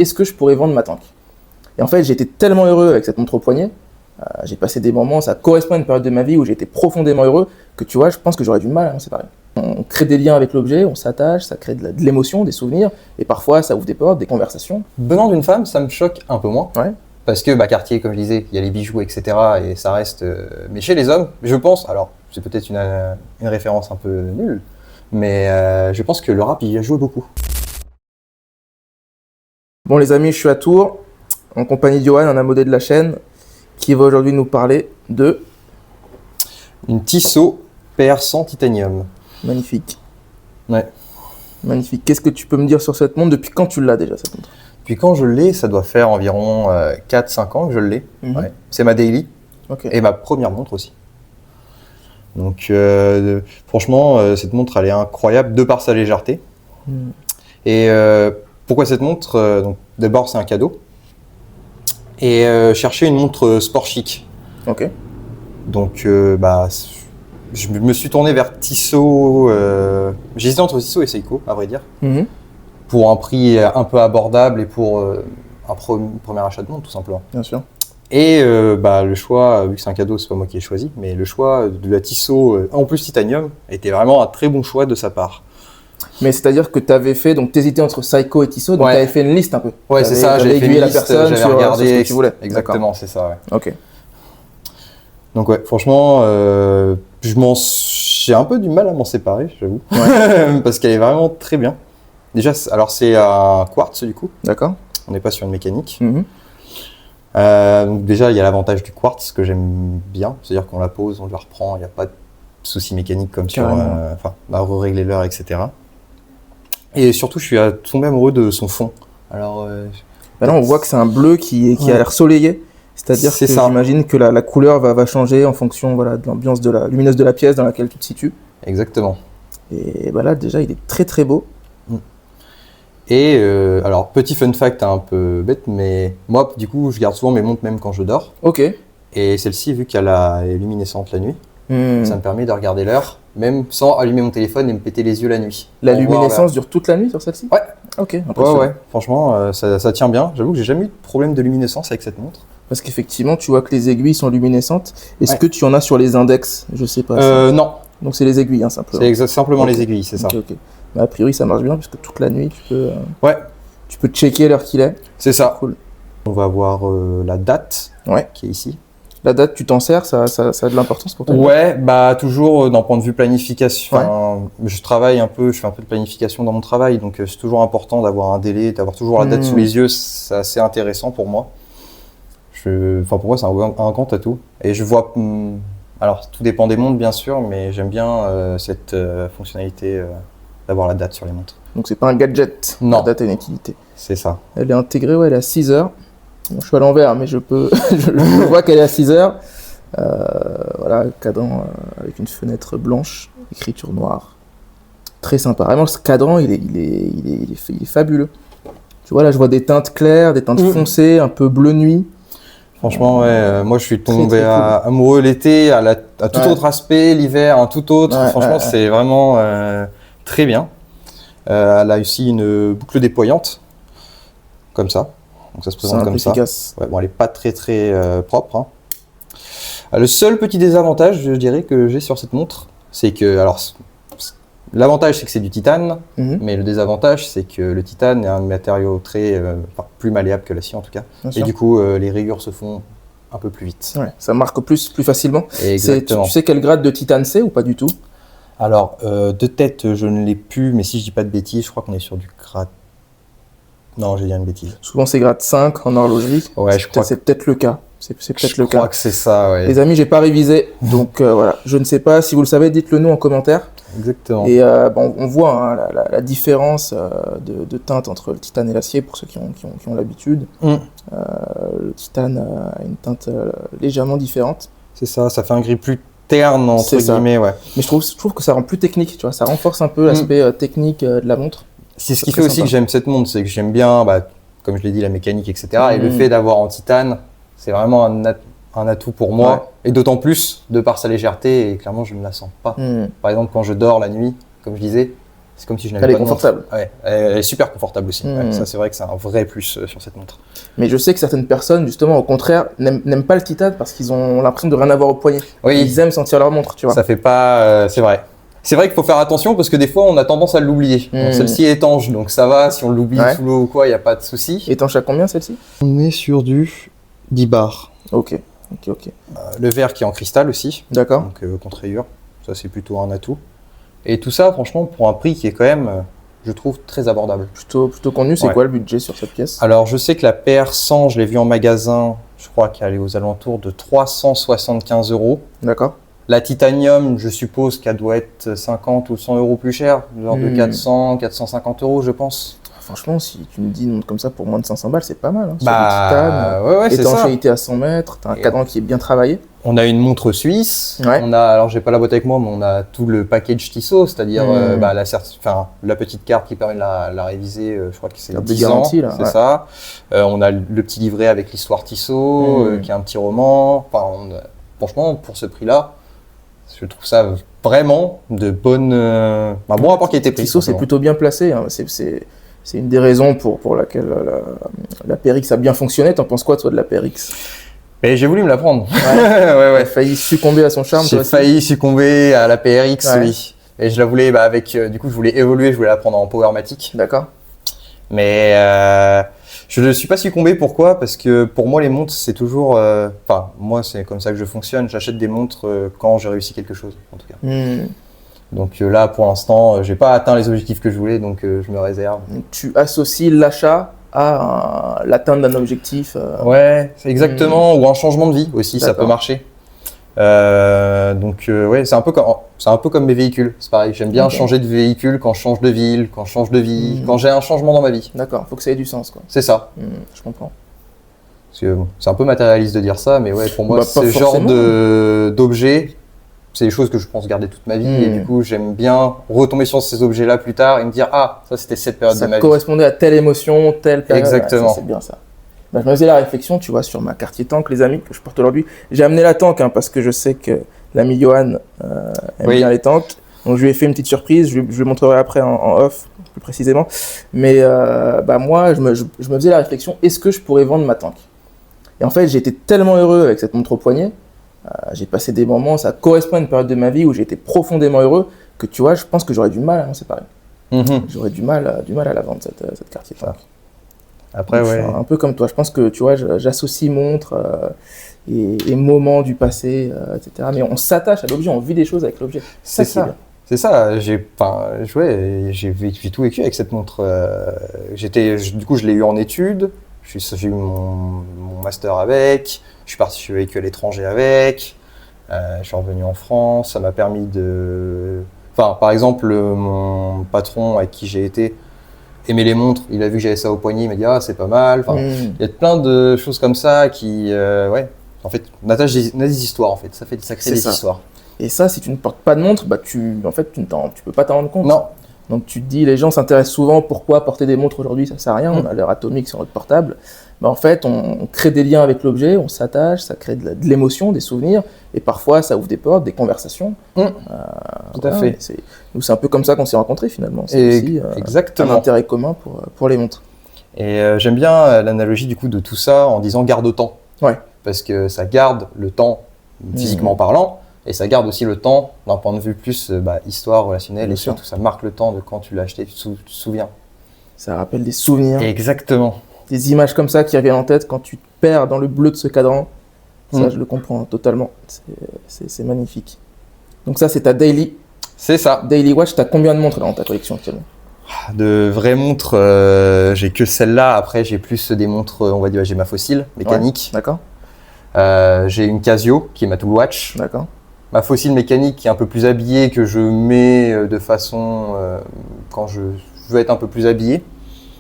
est-ce que je pourrais vendre ma tank? Et en fait, j'ai été tellement heureux avec cette montre au poignet. J'ai passé des moments, ça correspond à une période de ma vie où j'ai été profondément heureux, que tu vois, je pense que j'aurais du mal à m'en séparer. On crée des liens avec l'objet, on s'attache, ça crée de l'émotion, des souvenirs, et parfois ça ouvre des portes, des conversations. Venant d'une femme, ça me choque un peu moins. Ouais. Parce que Cartier, comme je disais, il y a les bijoux, etc. Et ça reste. Mais chez les hommes, je pense, alors c'est peut-être une référence un peu nulle, mais je pense que le rap y a joué beaucoup. Bon les amis, je suis à Tours, en compagnie de Johan, un amodé de la chaîne, qui va aujourd'hui nous parler de... Une Tissot PR100 Titanium. Magnifique. Ouais. Magnifique. Qu'est-ce que tu peux me dire sur cette montre? Depuis quand tu l'as déjà, cette montre? Puis quand je l'ai, ça doit faire environ 4-5 ans que je l'ai. Ouais. C'est ma daily et ma première montre aussi. Donc franchement, cette montre elle est incroyable de par sa légèreté. Et pourquoi cette montre? Donc, d'abord c'est un cadeau. Et chercher une montre sport chic. Ok. Donc je me suis tourné vers Tissot. J'hésitais entre Tissot et Seiko, à vrai dire. Pour un prix un peu abordable et pour un premier achat de montre, tout simplement. Bien sûr. Et le choix, vu que c'est un cadeau, c'est pas moi qui ai choisi, mais le choix de la Tissot, en plus titanium, était vraiment un très bon choix de sa part. Mais c'est-à-dire que tu avais fait, donc t'hésitais entre Seiko et Tissot, donc tu avais fait une liste un peu. Ouais, c'est ça, j'avais aiguillé fait la une liste, personne j'avais sur regardé ce que tu voulais. Exactement, c'est ça, ouais. Ok. Donc ouais, franchement, j'ai un peu du mal à m'en séparer, j'avoue, parce qu'elle est vraiment très bien. Déjà, alors c'est un quartz du coup. D'accord. On n'est pas sur une mécanique. Donc déjà, il y a l'avantage du quartz que j'aime bien, c'est-à-dire qu'on la pose, on la reprend, il n'y a pas de souci mécanique comme sur, régler l'heure, etc. Et surtout, je suis tombé amoureux de son fond. Alors, là, on voit que c'est un bleu qui a l'air soleillé. C'est-à-dire que j'imagine que la couleur va changer en fonction de l'ambiance lumineuse de la pièce dans laquelle tu te situes. Exactement. Et là, déjà, il est très très beau. Et alors, petit fun fact un peu bête, mais moi, du coup, je garde souvent mes montres même quand je dors. Ok. Et celle-ci, vu qu'elle est luminescente la nuit, ça me permet de regarder l'heure, même sans allumer mon téléphone et me péter les yeux la nuit. La luminescence dure toute la nuit sur celle-ci? Ouais. Ok. Ouais. Franchement, ça tient bien. J'avoue que j'ai jamais eu de problème de luminescence avec cette montre. Parce qu'effectivement, tu vois que les aiguilles sont luminescentes. Est-ce que tu en as sur les index? Je sais pas. Non. Donc c'est les aiguilles, simplement. C'est simplement les aiguilles, c'est ça. Ok. Mais a priori, ça marche bien, puisque toute la nuit, tu peux... Ouais. Tu peux checker l'heure qu'il est. C'est ça. Cool. On va voir la date qui est ici. La date, tu t'en sers, ça a de l'importance pour toi? Ouais, toujours d'un point de vue planification. Je fais un peu de planification dans mon travail, donc c'est toujours important d'avoir un délai, d'avoir toujours la date sous les yeux. C'est assez intéressant pour moi. Pour moi, c'est un grand atout. Et je vois... alors, tout dépend des montres, bien sûr, mais j'aime bien cette fonctionnalité d'avoir la date sur les montres. Donc, c'est pas un gadget. Non. La date a une utilité. C'est ça. Elle est intégrée, elle est à 6 heures. Bon, je suis à l'envers, mais je vois qu'elle est à 6 heures. Voilà, cadran avec une fenêtre blanche, écriture noire. Très sympa. Vraiment, ce cadran, il est fabuleux. Tu vois, là, je vois des teintes claires, des teintes foncées, un peu bleu nuit. Franchement, moi je suis tombé amoureux l'été, à tout autre aspect, l'hiver, un tout autre. Franchement, c'est vraiment très bien. Elle a aussi une boucle déployante, comme ça. Donc ça se présente comme efficace. Ça. Ouais, elle n'est pas très propre. Hein. Le seul petit désavantage, je dirais, que j'ai sur cette montre, c'est que, l'avantage c'est que c'est du titane, mais le désavantage c'est que le titane est un matériau plus malléable que l'acier en tout cas. Et du coup, les rayures se font un peu plus vite. Ouais, ça marque plus facilement. Exactement. Tu sais quel grade de titane c'est ou pas du tout? Alors, de tête, je ne l'ai plus, mais si je dis pas de bêtises, je crois qu'on est sur du grade... Non, j'ai dit une bêtise. Souvent c'est grade 5 en horlogerie. Ouais, c'est peut-être le cas. C'est peut-être le cas. Je crois que c'est ça, ouais. Les amis, j'ai pas révisé, donc voilà. Je ne sais pas. Si vous le savez, dites-le nous en commentaire. Exactement. Et on voit la différence de teinte entre le titane et l'acier pour ceux qui ont l'habitude. Le titane a une teinte légèrement différente. C'est ça, ça fait un gris plus terne entre guillemets, ouais. Mais je trouve que ça rend plus technique, tu vois, ça renforce un peu l'aspect technique de la montre. C'est ce qui fait aussi que j'aime cette montre, c'est que j'aime bien, comme je l'ai dit, la mécanique, etc. Et le fait d'avoir en titane, c'est vraiment un atout pour moi, et d'autant plus de par sa légèreté, et clairement je ne la sens pas. Par exemple, quand je dors la nuit, comme je disais, C'est comme si je n'avais Elle pas est de montre. confortable. Ouais, elle est super confortable aussi. Ouais, ça, c'est vrai que c'est un vrai plus sur cette montre. Mais je sais que certaines personnes, justement, au contraire, n'aiment pas le titane parce qu'ils ont l'impression de rien avoir au poignet. Oui. Ils aiment sentir leur montre, tu vois. Ça fait pas... c'est vrai. C'est vrai qu'il faut faire attention parce que des fois, on a tendance à l'oublier. Bon, celle-ci est étanche, donc ça va. Si on l'oublie sous l'eau ou quoi, il n'y a pas de souci. Étanche à combien, celle-ci? On est sur du 10 bars. Ok. Le verre qui est en cristal aussi. D'accord. Donc contre rayures. Ça, c'est plutôt un atout. Et tout ça, franchement, pour un prix qui est quand même, je trouve, très abordable. Plutôt connu, c'est quoi le budget sur cette pièce? Alors, je sais que la paire 100, je l'ai vue en magasin, je crois qu'elle est aux alentours de 375 €. D'accord. La titanium, je suppose qu'elle doit être 50 ou 100 € plus chère, genre de 400, 450 €, je pense. Franchement, si tu me dis une montre comme ça pour moins de 500 balles, c'est pas mal. Hein, ouais, c'est ça. Étanchéité à 100 mètres, t'as un cadran qui est bien travaillé. On a une montre suisse. Ouais. On a, alors j'ai pas la boîte avec moi, mais on a tout le package Tissot, c'est-à-dire la petite carte qui permet de la réviser. Je crois que c'est 10 ans, c'est ça. On a le petit livret avec l'histoire Tissot, qui est un petit roman. Enfin, franchement, pour ce prix-là, je trouve ça vraiment de bonne, un bon rapport qualité-prix. Tissot, c'est plutôt bien placé. Hein. C'est une des raisons pour laquelle la PRX a bien fonctionné. T'en penses quoi, toi, de la PRX? Et j'ai voulu me la prendre. Ouais. T'as failli succomber à son charme. J'ai failli succomber à la PRX, oui. Et je la voulais, du coup, je voulais évoluer, je voulais la prendre en Powermatic. D'accord. Mais je ne suis pas succombé. Pourquoi? Parce que pour moi, les montres, c'est toujours... moi, c'est comme ça que je fonctionne. J'achète des montres quand j'ai réussi quelque chose, en tout cas. Donc là, pour l'instant, j'ai pas atteint les objectifs que je voulais, donc je me réserve. Tu associes l'achat à l'atteinte d'un objectif. Ouais, c'est exactement. Ou un changement de vie aussi, ça peut marcher. C'est un peu comme mes véhicules. C'est pareil, j'aime bien changer de véhicule quand je change de ville, quand je change de vie, quand j'ai un changement dans ma vie. D'accord, faut que ça ait du sens, quoi. C'est ça. Je comprends. Parce que, c'est un peu matérialiste de dire ça, mais ouais, pour moi, ce genre d'objet, c'est des choses que je pense garder toute ma vie. Et du coup, j'aime bien retomber sur ces objets-là plus tard et me dire « Ah, ça c'était cette période de ma vie. » Ça correspondait à telle émotion, telle période. Exactement. Ça, c'est bien ça. Je me faisais la réflexion, tu vois, sur ma Cartier Tank, les amis, que je porte aujourd'hui. J'ai amené la Tank parce que je sais que l'ami Johan aime bien les tanks. Donc je lui ai fait une petite surprise, je lui montrerai après en off, plus précisément. Mais moi, je me faisais la réflexion, est-ce que je pourrais vendre ma Tank? Et en fait, j'ai été tellement heureux avec cette montre au poignet. J'ai passé des moments, ça correspond à une période de ma vie où j'ai été profondément heureux, que tu vois, je pense que j'aurais du mal à m'en séparer. J'aurais du mal à la vendre, cette Cartier Tank. Après, donc, un peu comme toi, je pense que tu vois, j'associe montre et moments du passé, etc. Mais on s'attache à l'objet, on vit des choses avec l'objet. C'est ça. C'est ça. J'ai tout vécu avec cette montre. Du coup, je l'ai eu en études. J'ai eu mon master avec. Je suis vécu à l'étranger avec. Je suis revenu en France. Ça m'a permis de. Par exemple, mon patron avec qui j'ai été aimait les montres. Il a vu que j'avais ça au poignet. Il m'a dit ah c'est pas mal. Il y a plein de choses comme ça qui En fait, on a des histoires en fait. Ça crée des histoires. Et ça, si tu ne portes pas de montre, tu peux pas t'en rendre compte. Non. Donc tu te dis, les gens s'intéressent souvent, pourquoi porter des montres aujourd'hui, ça sert à rien, on a l'heure atomique sur notre portable. Mais en fait, on crée des liens avec l'objet, on s'attache, ça crée de l'émotion, des souvenirs, et parfois ça ouvre des portes, des conversations. Tout à fait. Nous, c'est un peu comme ça qu'on s'est rencontrés finalement. C'est aussi exactement. Un intérêt commun pour les montres. Et j'aime bien l'analogie du coup de tout ça en disant garde-temps. Ouais. Parce que ça garde le temps physiquement parlant. Et ça garde aussi le temps d'un point de vue plus histoire relationnelle et surtout ça marque le temps de quand tu l'as acheté, tu te souviens. Ça rappelle des souvenirs. Exactement. Des images comme ça qui reviennent en tête quand tu te perds dans le bleu de ce cadran. Ça, je le comprends totalement. C'est magnifique. Donc ça, c'est ta Daily. C'est ça. Daily Watch, tu as combien de montres dans ta collection actuellement? De vraies montres, j'ai que celle-là. Après, j'ai plus des montres, on va dire, j'ai ma Fossile mécanique. Ouais, d'accord. J'ai une Casio qui est ma Tool Watch. D'accord. Ma Fossile mécanique qui est un peu plus habillée, que je mets de façon quand je veux être un peu plus habillé.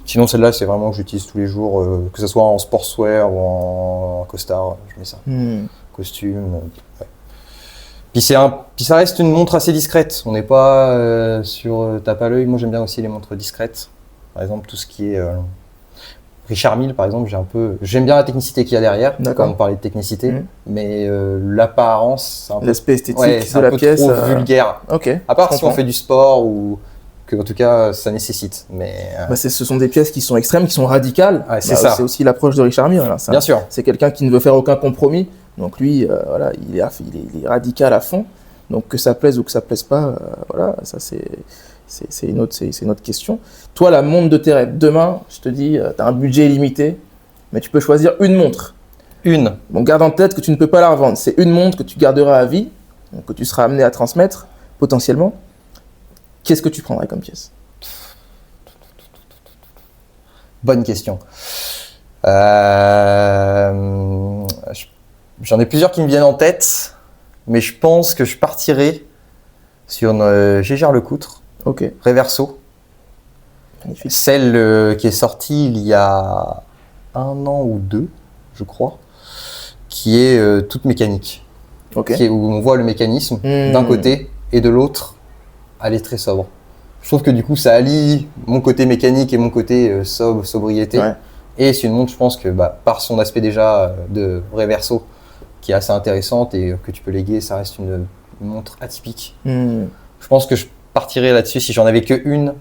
Sinon celle-là c'est vraiment que j'utilise tous les jours, que ce soit en sportswear ou en costard, je mets ça. Costume. Ouais. Puis ça reste une montre assez discrète. On n'est pas sur tape à l'œil. Moi j'aime bien aussi les montres discrètes. Par exemple tout ce qui est Richard Mille, par exemple, j'aime bien la technicité qu'il y a derrière, quand on parlait de technicité, mais l'apparence, c'est un peu... L'aspect esthétique de la pièce, trop vulgaire. Ok. À part si on fait du sport ou que en tout cas ça nécessite. Mais ce sont des pièces qui sont extrêmes, qui sont radicales. Ouais, c'est ça. C'est aussi l'approche de Richard Mille. Hein, bien sûr. C'est quelqu'un qui ne veut faire aucun compromis. Donc lui, voilà, il est radical à fond. Donc que ça plaise ou que ça plaise pas, voilà, ça c'est une autre question. Toi, la montre de tes rêves. Demain, je te dis, tu as un budget illimité, mais tu peux choisir une montre. Une. Bon, garde en tête que tu ne peux pas la revendre. C'est une montre que tu garderas à vie, donc que tu seras amené à transmettre potentiellement. Qu'est-ce que tu prendrais comme pièce? Bonne question. J'en ai plusieurs qui me viennent en tête, mais je pense que je partirai sur une Jaeger-LeCoultre, Reverso. Magnifique. Celle qui est sortie il y a 1 an ou 2, je crois, qui est toute mécanique. Où on voit le mécanisme d'un côté et de l'autre, elle est très sobre. Je trouve que du coup, ça allie mon côté mécanique et mon côté sobriété. Ouais. Et c'est une montre, je pense que par son aspect déjà de Reverso, qui est assez intéressante et que tu peux léguer, ça reste une montre atypique. Je pense que je partirais là-dessus si j'en avais qu'une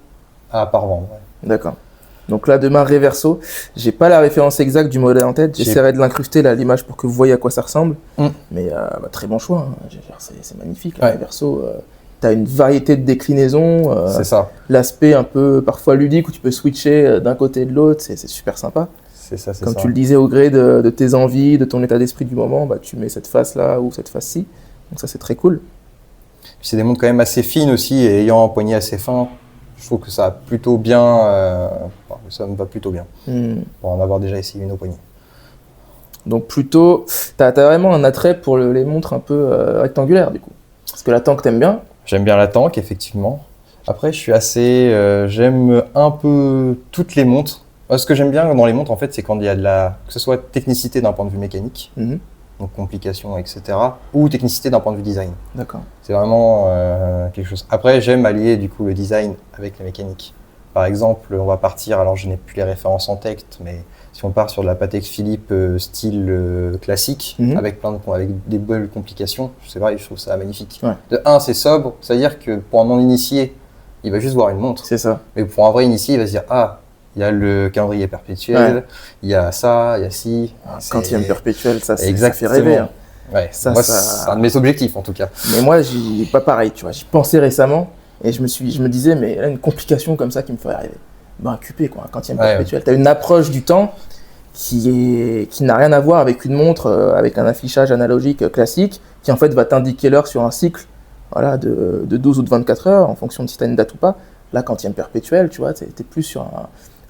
à pas revendre. Ouais. D'accord. Donc là, demain, Reverso. J'ai pas la référence exacte du modèle en tête. J'essaierai de l'incruster là, l'image pour que vous voyez à quoi ça ressemble. Mais très bon choix. Hein. C'est magnifique. Là, Reverso. Tu as une variété de déclinaisons. C'est ça. L'aspect un peu parfois ludique où tu peux switcher d'un côté et de l'autre, c'est super sympa. C'est ça. Comme tu le disais, au gré de tes envies, de ton état d'esprit du moment, tu mets cette face-là ou cette face-ci. Donc ça, c'est très cool. C'est des montres quand même assez fines aussi, et ayant un poignet assez fin, je trouve que ça a plutôt bien, ça me va plutôt bien, pour en avoir déjà essayé une au poignet. Donc plutôt, tu as vraiment un attrait pour les montres un peu rectangulaires du coup. Parce que la tank, t'aimes bien? J'aime bien la tank, effectivement. Après, je suis assez, j'aime un peu toutes les montres. Ce que j'aime bien dans les montres, en fait, c'est quand il y a que ce soit technicité d'un point de vue mécanique, donc complications, etc., ou technicité d'un point de vue design. D'accord. C'est vraiment quelque chose. Après, j'aime allier du coup le design avec la mécanique. Par exemple, on va partir, alors je n'ai plus les références en tête, mais si on part sur de la Patek Philippe style classique, avec des belles complications, c'est vrai, je trouve ça magnifique. Ouais. De un, c'est sobre, c'est-à-dire que pour un non-initié, il va juste voir une montre. C'est ça. Mais pour un vrai initié, il va se dire, il y a le calendrier perpétuel, il y a ça, il y a ci. Quantième perpétuel, ça fait rêver. Hein. Ouais. Moi, c'est un de mes objectifs en tout cas. Mais moi, pas pareil, tu vois. J'y pensais récemment et je me disais, mais là, une complication comme ça qui me ferait rêver. Un QP, quoi, un quantième perpétuel. Tu as une approche du temps qui n'a rien à voir avec une montre avec un affichage analogique classique qui en fait va t'indiquer l'heure sur un cycle de 12 ou de 24 heures en fonction de si tu as une date ou pas. Là, quantième perpétuel, tu vois, tu es plus sur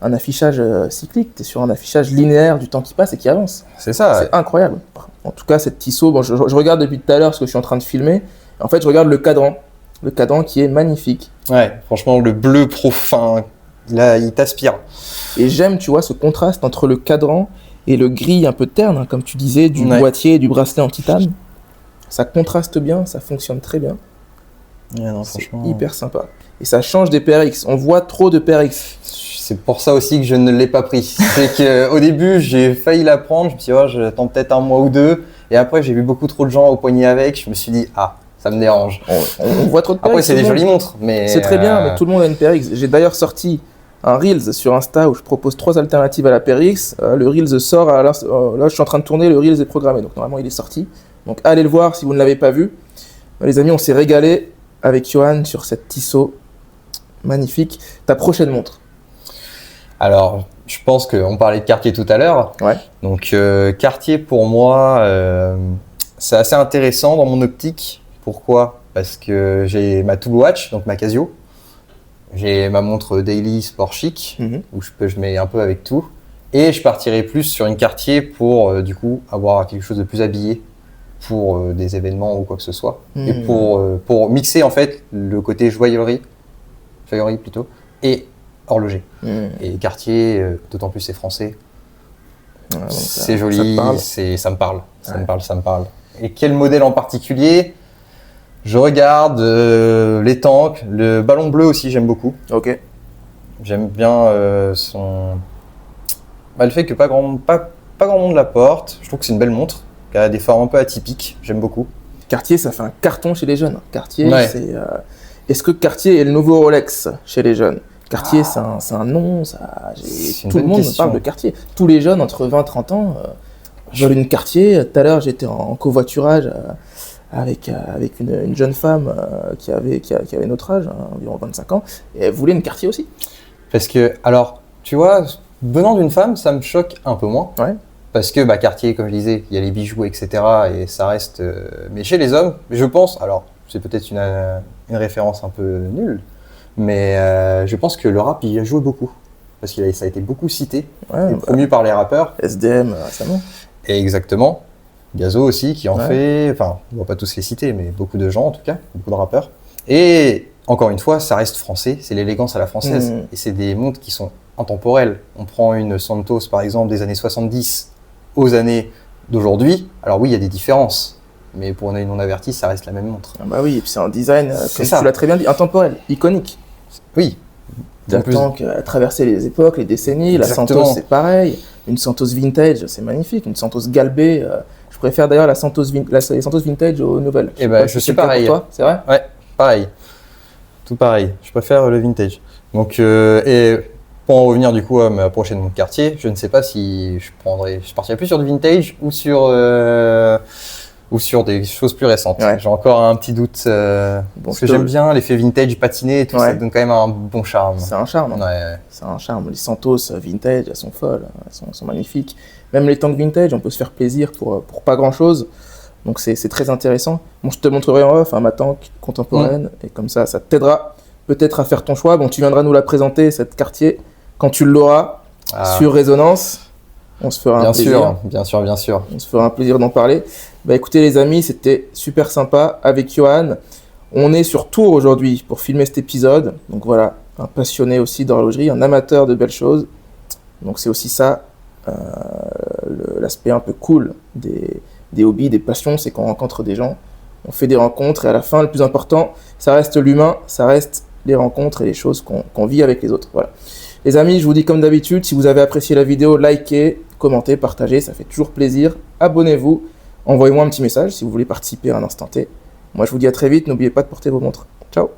un affichage cyclique, tu es sur un affichage linéaire du temps qui passe et qui avance. C'est ça. C'est incroyable. En tout cas, cette Tissot, je regarde depuis tout à l'heure ce que je suis en train de filmer. En fait, je regarde le cadran qui est magnifique. Ouais, franchement, le bleu profond, là, il t'aspire. Et j'aime, tu vois, ce contraste entre le cadran et le gris un peu terne, comme tu disais, du boîtier et du bracelet en titane. Ça contraste bien, ça fonctionne très bien. Ouais, non, c'est hyper sympa. Et ça change des PRX. On voit trop de PRX. C'est pour ça aussi que je ne l'ai pas pris. C'est qu'au début, j'ai failli la prendre. Je me suis dit, j'attends peut-être 1 mois ou 2. Et après, j'ai vu beaucoup trop de gens au poignet avec. Je me suis dit, ça me dérange. On voit trop de PRX. Après, c'est des jolies montres. Mais c'est très bien, mais tout le monde a une PRX. J'ai d'ailleurs sorti un Reels sur Insta où je propose 3 alternatives à la PRX. Le Reels sort, là je suis en train de tourner, le Reels est programmé. Donc normalement, il est sorti. Donc allez le voir si vous ne l'avez pas vu. Les amis, on s'est régalé avec Johan sur cette Tissot. Magnifique. Ta prochaine montre? Alors, je pense qu'on parlait de Cartier tout à l'heure. Ouais. Donc, Cartier, pour moi, c'est assez intéressant dans mon optique. Pourquoi? Parce que j'ai ma Tool Watch, donc ma Casio. J'ai ma montre Daily Sport Chic, où je mets un peu avec tout. Et je partirai plus sur une Cartier pour, du coup, avoir quelque chose de plus habillé pour des événements ou quoi que ce soit. Et pour mixer, en fait, le côté joaillerie plutôt, et horloger. Et Cartier, d'autant plus c'est français, c'est joli, ça me parle. Ça me parle. Et quel modèle en particulier? Je regarde les tanks, le ballon bleu aussi, j'aime beaucoup. Ok. J'aime bien le fait que pas grand monde la porte. Je trouve que c'est une belle montre, qui a des formes un peu atypiques, j'aime beaucoup. Cartier, ça fait un carton chez les jeunes. Cartier, est-ce que Cartier est le nouveau Rolex chez les jeunes? Cartier, c'est un nom, tout le monde me parle de Cartier. Tous les jeunes entre 20 et 30 ans veulent une Cartier. Tout à l'heure, j'étais en covoiturage avec une jeune femme qui avait notre âge, environ 25 ans, et elle voulait une Cartier aussi. Parce que, alors, tu vois, venant d'une femme, ça me choque un peu moins. Ouais. Parce que Cartier, comme je disais, il y a les bijoux, etc. Et ça reste... Mais chez les hommes, je pense, alors c'est peut-être une référence un peu nulle, mais je pense que le rap, il a joué beaucoup. Parce que ça a été beaucoup cité, et promu par les rappeurs. SDM récemment. Et exactement. Gazo aussi, qui en fait... Enfin, on ne va pas tous les citer, mais beaucoup de gens en tout cas, beaucoup de rappeurs. Et encore une fois, ça reste français, c'est l'élégance à la française. Et c'est des montres qui sont intemporelles. On prend une Santos, par exemple, des années 70 aux années d'aujourd'hui. Alors oui, il y a des différences, mais pour un œil non averti, ça reste la même montre. Ah bah oui, et puis c'est un design, comme tu l'as très bien dit, intemporel, iconique. Oui. Tant qu'à traverser les époques, les décennies. Exactement. La Santos, c'est pareil. Une Santos vintage, c'est magnifique. Une Santos galbée. Je préfère d'ailleurs les Santos vintage aux nouvelles. Et je suis pareil. Pour toi, c'est vrai? Ouais, pareil. Tout pareil. Je préfère le vintage. Donc, et pour en revenir du coup à ma prochaine montre Cartier, je ne sais pas si je partirais plus sur du vintage ou sur des choses plus récentes. Ouais. J'ai encore un petit doute parce que j'aime bien l'effet vintage patiné et tout, ça donne quand même un bon charme. C'est un charme. C'est un charme. Les Santos vintage, elles sont folles, elles sont magnifiques. Même les tanks vintage, on peut se faire plaisir pour pas grand chose. Donc c'est très intéressant. Bon, je te montrerai en off ma tank contemporaine et comme ça t'aidera peut-être à faire ton choix. Bon, tu viendras nous la présenter, cette Cartier, quand tu l'auras sur Résonance. On se fera un plaisir. Bien sûr. On se fera un plaisir d'en parler. Écoutez les amis, c'était super sympa avec Johan. On est sur Tours aujourd'hui pour filmer cet épisode. Donc voilà, un passionné aussi d'horlogerie, un amateur de belles choses. Donc c'est aussi ça, l'aspect un peu cool des hobbies, des passions, c'est qu'on rencontre des gens. On fait des rencontres et à la fin, le plus important, ça reste l'humain, ça reste les rencontres et les choses qu'on vit avec les autres. Voilà. Les amis, je vous dis comme d'habitude, si vous avez apprécié la vidéo, likez, commentez, partagez, ça fait toujours plaisir. Abonnez-vous, envoyez-moi un petit message si vous voulez participer à un instant T. Moi, je vous dis à très vite, n'oubliez pas de porter vos montres. Ciao!